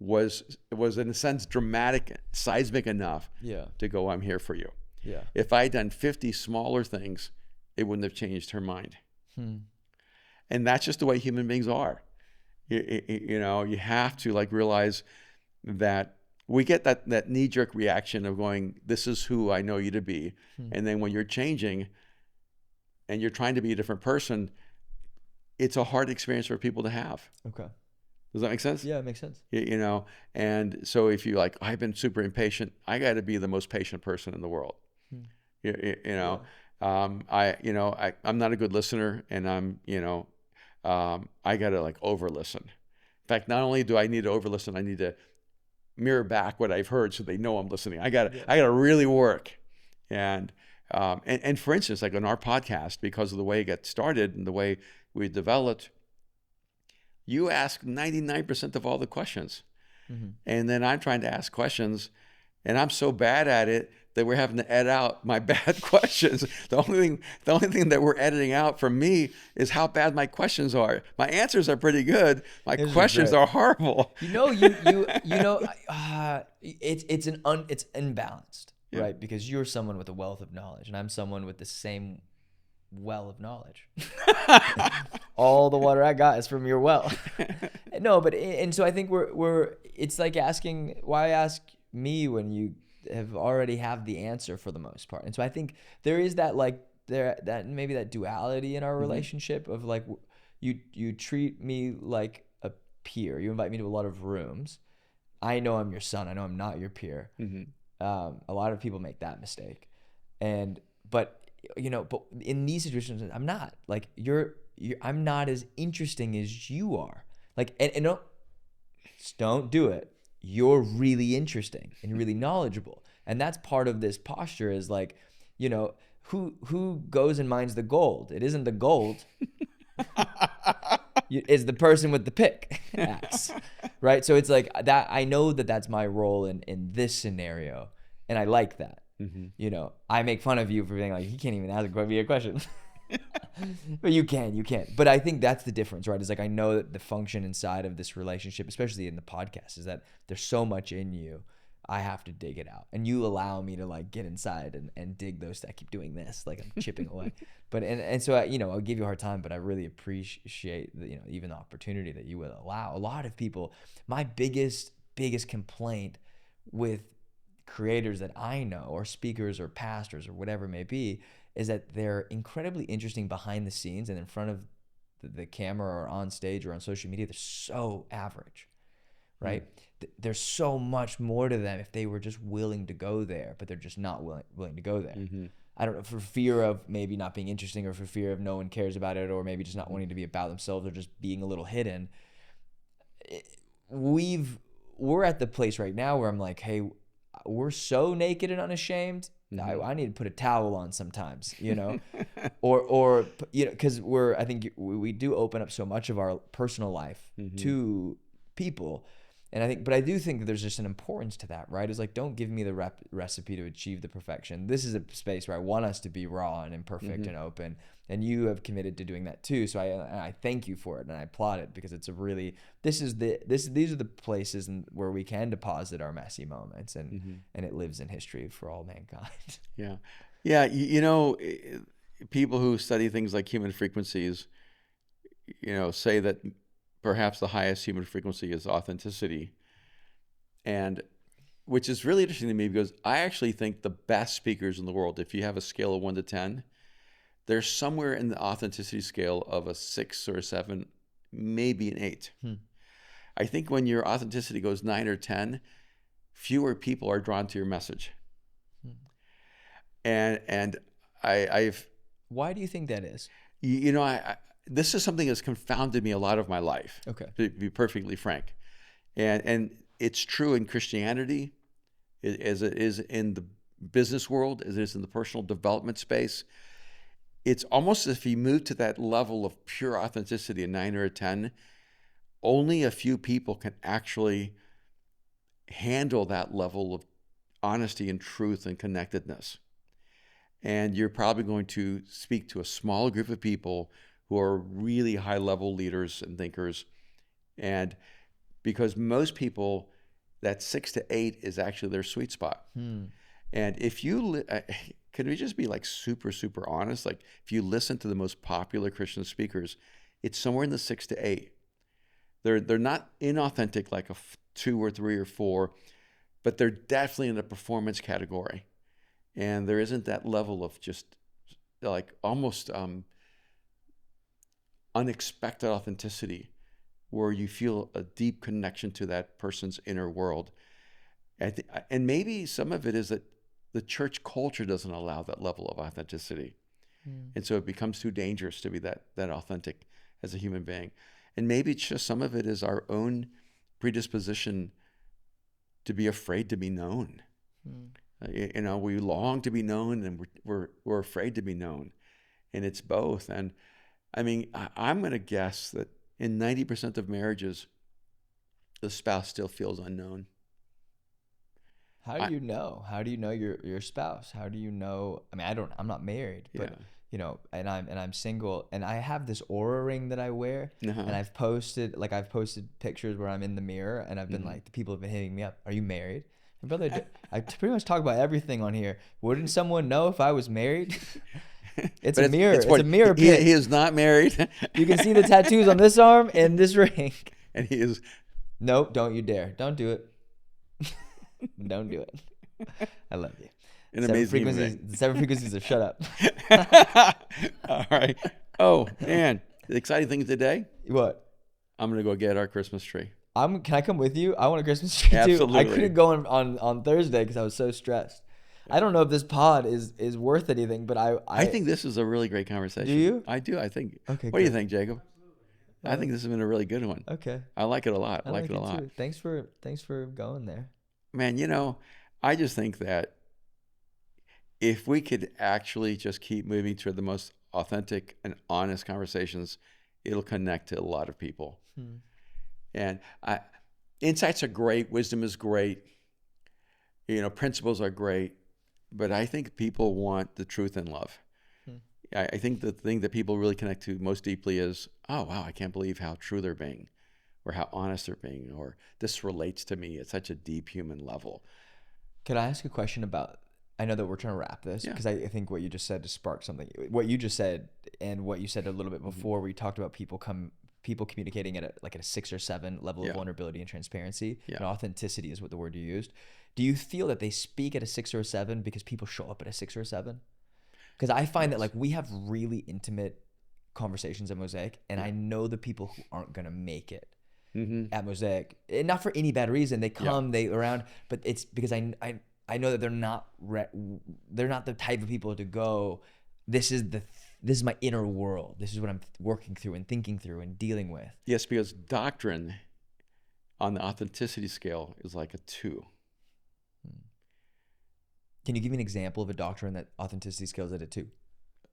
was in a sense dramatic, seismic enough to go, I'm here for you. Yeah. If I had done 50 smaller things, it wouldn't have changed her mind. And that's just the way human beings are. You know, you have to like realize that we get that knee-jerk reaction of going, this is who I know you to be. And then when you're changing and you're trying to be a different person, it's a hard experience for people to have. Okay. Does that make sense? Yeah, it makes sense. You know, and so if you like, I've been super impatient, I got to be the most patient person in the world. You know, I'm not a good listener, and I got to like over listen. In fact, not only do I need to over listen, I need to mirror back what I've heard so they know I'm listening. I got to really work. And for instance, like on our podcast, because of the way it got started and the way we developed, you ask 99% of all the questions. And then I'm trying to ask questions, and I'm so bad at it that we're having to edit out my bad questions. The only thing that we're editing out from me is how bad my questions are. My answers are pretty good. My questions are horrible. It's imbalanced, right? Because you're someone with a wealth of knowledge, and I'm someone with the same well of knowledge. All the water I got is from your well. No, but and so I think it's like asking, why ask me when you have already have the answer for the most part. And so I think there is that maybe that duality in our relationship of like, you treat me like a peer. You invite me to a lot of rooms. I know I'm your son. I know I'm not your peer. A lot of people make that mistake. But in these situations, I'm not like I'm not as interesting as you are. Like, and don't do it. You're really interesting and really knowledgeable. And that's part of this posture is like, you know, who goes and mines the gold? It isn't the gold. It's the person with the pickaxe, right? So it's like that. I know that that's my role in this scenario, and I like that. You know, I make fun of you for being like, he can't even ask me a question. But you can. But I think that's the difference, right? It's like, I know that the function inside of this relationship, especially in the podcast, is that there's so much in you. I have to dig it out. And you allow me to like get inside and dig those. I keep doing this, like I'm chipping away. But, and so, you know, I'll give you a hard time, but I really appreciate the, you know, even the opportunity that you would allow. A lot of people, my biggest complaint with creators that I know, or speakers or pastors or whatever it may be, is that they're incredibly interesting behind the scenes and in front of the camera or on stage or on social media. They're so average, right? There's so much more to them if they were just willing to go there, but they're just not willing to go there. I don't know, for fear of maybe not being interesting, or for fear of no one cares about it, or maybe just not wanting to be about themselves, or just being a little hidden. We're at the place right now where I'm like, hey, we're so naked and unashamed. I need to put a towel on sometimes, you know, or you know, because I think we do open up so much of our personal life to people, and I do think that there's just an importance to that, right? It's like, don't give me the recipe to achieve the perfection. This is a space where I want us to be raw and imperfect and open, and you have committed to doing that too. So I thank you for it, and I applaud it, because it's a really, these are the places where we can deposit our messy moments, and it lives in history for all mankind. Yeah. You know, people who study things like human frequencies, you know, say that perhaps the highest human frequency is authenticity, and which is really interesting to me, because I actually think the best speakers in the world, if you have a scale of 1 to 10, they're somewhere in the authenticity scale of a 6 or a 7, maybe an 8. I think when your authenticity goes 9 or 10, fewer people are drawn to your message. And I've Why do you think that is? You know, this is something that's confounded me a lot of my life. Okay. To be perfectly frank, and it's true in Christianity, as it is in the business world, as it is in the personal development space. It's almost as if you move to that level of pure authenticity, a 9 or a 10, only a few people can actually handle that level of honesty and truth and connectedness. And you're probably going to speak to a small group of people who are really high-level leaders and thinkers. And because most people, that 6 to 8 is actually their sweet spot. And if you, can we just be like super, super honest? Like, if you listen to the most popular Christian speakers, it's somewhere in the 6 to 8. They're not inauthentic like a 2 or 3 or 4, but they're definitely in the performance category. And there isn't that level of just like almost unexpected authenticity where you feel a deep connection to that person's inner world. And maybe some of it is that the church culture doesn't allow that level of authenticity. And so it becomes too dangerous to be that authentic as a human being. And maybe it's just some of it is our own predisposition to be afraid to be known. You know, we long to be known, and we're afraid to be known. And it's both. And I mean, I'm going to guess that in 90% of marriages, the spouse still feels unknown. How do you know? How do you know your spouse? How do you know? I mean, I'm not married, but you know, and I'm single, and I have this aura ring that I wear, and I've posted pictures where I'm in the mirror, and I've been like, the people have been hitting me up, are you married? And brother, I pretty much talk about everything on here. Wouldn't someone know if I was married? It's a mirror. It's a mirror pic. He is not married. You can see the tattoos on this arm and this ring. And he is. Nope, don't you dare. Don't do it. Don't do it. I love you. The 7 frequencies of shut up. All right. Oh, man. The exciting thing today? What? I'm going to go get our Christmas tree. Can I come with you? I want a Christmas tree too. Absolutely. I couldn't go on Thursday because I was so stressed. I don't know if this pod is worth anything, but I think this is a really great conversation. Do you? I do. I think. Okay. What do you think, Jacob? I think this has been a really good one. Okay. I like it a lot. I I like like it a it lot. too. Thanks for going there. Man, I just think that if we could actually just keep moving toward the most authentic and honest conversations, it'll connect to a lot of people. And insights are great. Wisdom is great. Principles are great. But I think people want the truth and love. I think the thing that people really connect to most deeply is, oh, wow, I can't believe how true they're being, or how honest they're being, or this relates to me at such a deep human level. Could I ask a question about, I know that we're trying to wrap this, Yeah. because I think what you just said to spark something. What you just said and what you said a little bit before, where you talked about people communicating at a 6 or 7 level of vulnerability and transparency. Yeah. And authenticity is what the word you used. Do you feel that they speak at a 6 or a 7 because people show up at a 6 or a 7? Because I find that we have really intimate conversations at Mosaic, and I know the people who aren't gonna make it at Mosaic, and not for any bad reason. They come, they around, but it's because I know that they're not the type of people to go, this is my inner world. This is what I'm working through and thinking through and dealing with. Yes, because doctrine on the authenticity scale is like a 2. Can you give me an example of a doctrine that authenticity scales at a 2?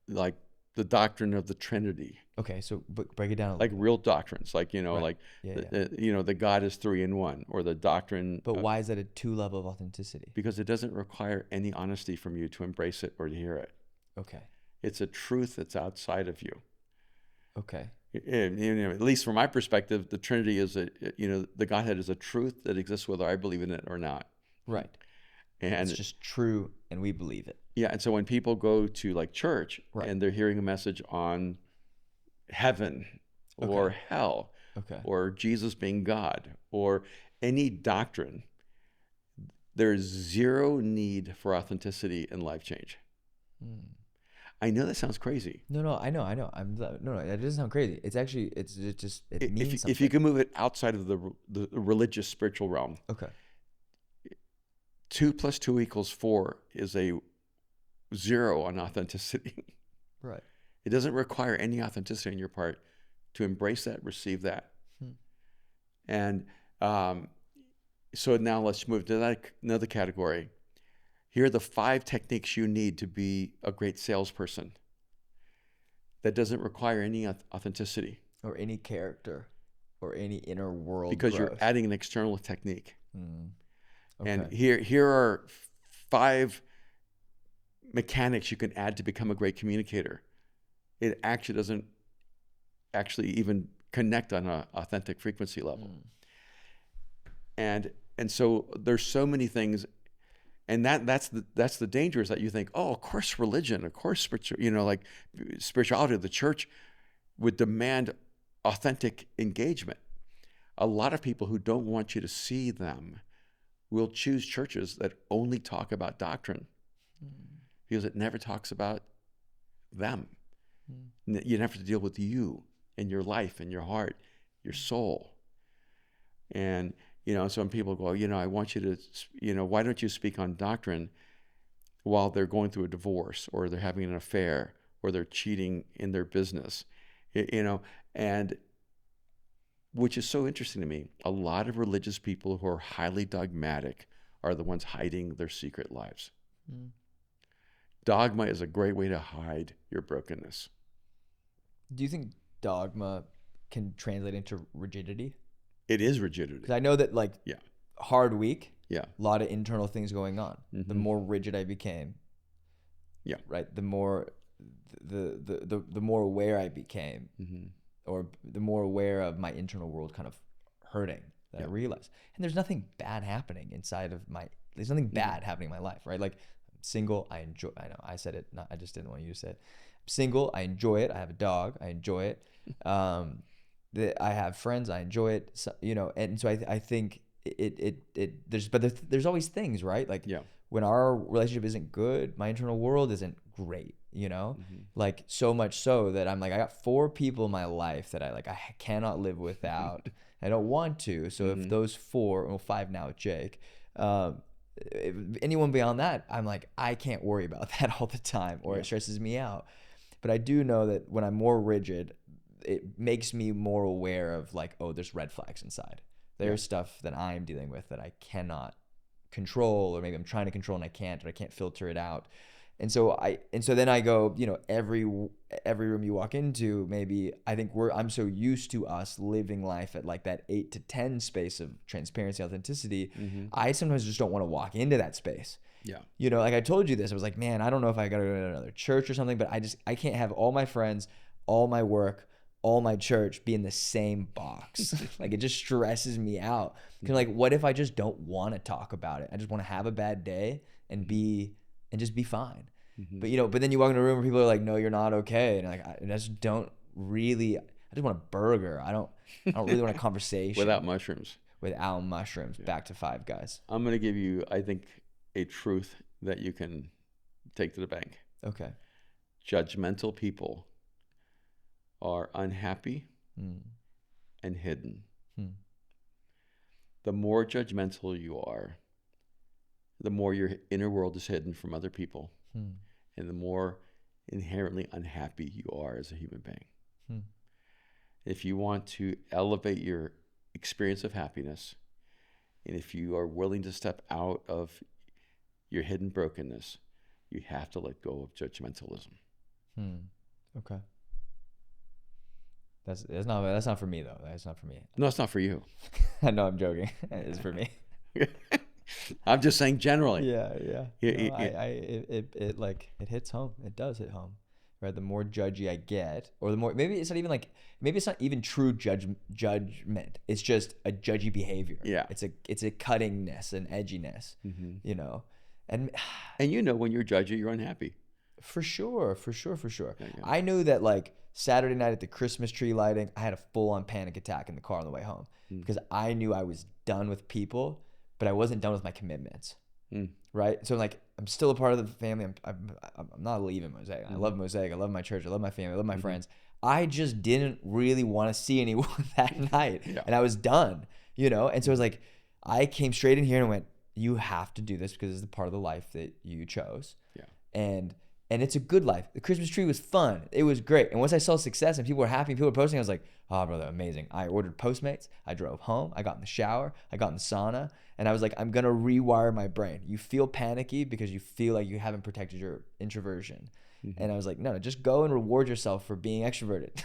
Like the doctrine of the Trinity. Okay, so break it down. Like real doctrines, like Right. the God is 3 in 1, or the doctrine. But why is that a 2 level of authenticity? Because it doesn't require any honesty from you to embrace it or to hear it. Okay. It's a truth that's outside of you. Okay. At least from my perspective, the Trinity is the Godhead is a truth that exists whether I believe in it or not. Right. And it's just true, and we believe it. Yeah, and so when people go to church and they're hearing a message on heaven or hell or Jesus being God or any doctrine, there's zero need for authenticity and life change. I know that sounds crazy. No, I know. No, that doesn't sound crazy. It's actually, it means something. If you can move it outside of the religious spiritual realm. Okay. 2 + 2 = 4 is a 0 on authenticity. Right. It doesn't require any authenticity on your part to embrace that, receive that. And so now let's move to another category. Here are the 5 techniques you need to be a great salesperson. That doesn't require any authenticity. Or any character or any inner world because growth. You're adding an external technique. Okay. And here are 5 mechanics you can add to become a great communicator. It actually doesn't even connect on an authentic frequency level. And so there's so many things, and that's the danger, is that you think, oh, of course religion, of course spirituality, the church would demand authentic engagement. A lot of people who don't want you to see them will choose churches that only talk about doctrine because it never talks about them. You never have to deal with you and your life and your heart, your soul. And, so when people go, I want you to, why don't you speak on doctrine while they're going through a divorce or they're having an affair or they're cheating in their business, and which is so interesting to me. A lot of religious people who are highly dogmatic are the ones hiding their secret lives. Dogma is a great way to hide your brokenness. Do you think dogma can translate into rigidity? It is rigidity. Because I know that hard week, a lot of internal things going on. The more rigid I became, right, the more the more aware I became, or the more aware of my internal world kind of hurting that I realized. And there's nothing bad happening there's nothing bad happening in my life, right? Like, I'm single, I know I said it, I just didn't want you to say it. I'm single, I enjoy it. I have a dog, I enjoy it. I have friends, I enjoy it. So, and so I think there's always things, right? Like, when our relationship isn't good, my internal world isn't great, like, so much so that I'm like, I got 4 people in my life that I cannot live without. I don't want to. So if those 4, 5 now with Jake, if anyone beyond that, I'm like, I can't worry about that all the time, or it stresses me out. But I do know that when I'm more rigid, it makes me more aware of like, oh, there's red flags inside. There's stuff that I'm dealing with that I cannot control, or maybe I'm trying to control and I can't, or I can't filter it out. And so then I go, you know, every room you walk into, maybe I think I'm so used to us living life at like that 8 to 10 space of transparency, authenticity. I sometimes just don't want to walk into that space. Yeah. You know, like I told you this, I was like, man, I don't know if I got to go to another church or something, but I can't have all my friends, all my work, all my church be in the same box. Like it just stresses me out. Because like, what if I just don't want to talk about it? I just want to have a bad day and just be fine. But you know, but then you walk in a room where people are like, no, you're not okay. And like, I just don't really, I just want a burger. I don't really want a conversation. Without mushrooms. Without mushrooms. Yeah. Back to Five Guys. I'm going to give you, I think, a truth that you can take to the bank. Okay. Judgmental people are unhappy and hidden. The more judgmental you are, the more your inner world is hidden from other people, and the more inherently unhappy you are as a human being. If you want to elevate your experience of happiness, and if you are willing to step out of your hidden brokenness, you have to let go of judgmentalism. Okay. That's not for me though. That's not for me. No, it's not for you. I know, I'm joking. It's for me. I'm just saying generally. Yeah. It hits home. It does hit home. Right. The more judgy I get, or the more, maybe it's not even true judgment. It's just a judgy behavior. Yeah. It's a cuttingness, an edginess, you know, and you know, when you're judgy, you're unhappy. For sure. Yeah. I knew that like Saturday night at the Christmas tree lighting, I had a full-on panic attack in the car on the way home because I knew I was done with people, but I wasn't done with my commitments. Right? So like, I'm still a part of the family. I'm not leaving Mosaic. I love Mosaic. I love my church. I love my family. I love my friends. I just didn't really want to see anyone that night. Yeah. And I was done, you know? And so it was like, I came straight in here and went, you have to do this because it's the part of the life that you chose. Yeah. And it's a good life. The Christmas tree was fun. It was great. And once I saw success and people were happy, people were posting, I was like, oh, brother, amazing. I ordered Postmates. I drove home. I got in the shower. I got in the sauna. And I was like, I'm going to rewire my brain. You feel panicky because you feel like you haven't protected your introversion. And I was like, no, just go and reward yourself for being extroverted.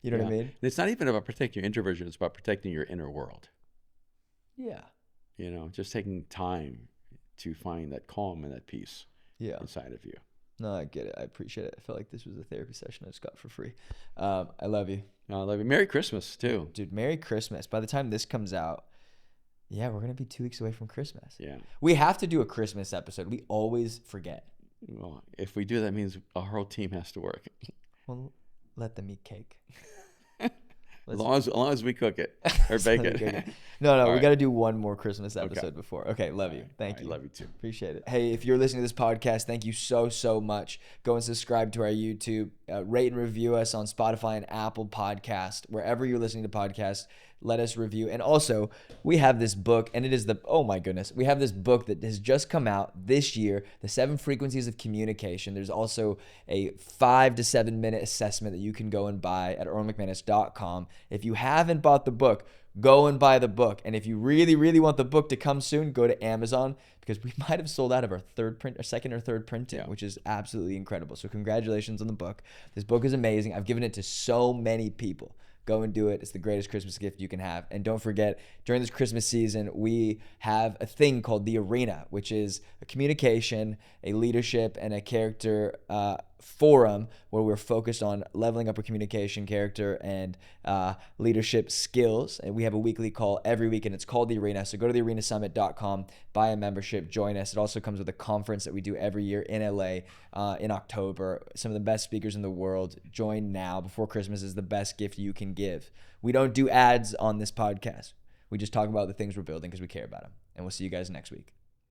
You know what I mean? And it's not even about protecting your introversion. It's about protecting your inner world. Yeah. You know, just taking time to find that calm and that peace inside of you. No, I get it. I appreciate it. I felt like this was a therapy session I just got for free. I love you. I love you. Merry Christmas, too. Dude, Merry Christmas. By the time this comes out, yeah, we're going to be 2 weeks away from Christmas. Yeah. We have to do a Christmas episode. We always forget. Well, if we do, that means our whole team has to work. Well, let them eat cake. As long as we cook it or bake it. No, we got to do one more Christmas episode before. Okay, love you. Thank you. Love you too. Appreciate it. Hey, if you're listening to this podcast, thank you so much. Go and subscribe to our YouTube. Rate and review us on Spotify and Apple Podcast. Wherever you're listening to podcasts, let us review. And also, we have this book, and it is oh my goodness, we have this book that has just come out this year, The 7 Frequencies of Communication. There's also a 5 to 7 minute assessment that you can go and buy at erwinmcmanus.com. If you haven't bought the book, go and buy the book. And if you really want the book to come soon, go to Amazon, because we might have sold out of our second or third printing, which is absolutely incredible. So congratulations on the book. This book is amazing. I've given it to so many people. Go and do it. It's the greatest Christmas gift you can have. And don't forget, during this Christmas season, we have a thing called The Arena, which is a communication, a leadership, and a character forum where we're focused on leveling up our communication, character, and leadership skills. And we have a weekly call every week, and it's called The Arena. So go to thearenasummit.com, buy a membership, join us. It also comes with a conference that we do every year in LA in October. Some of the best speakers in the world. Join now before Christmas is the best gift you can give. We don't do ads on this podcast. We just talk about the things we're building because we care about them. And we'll see you guys next week.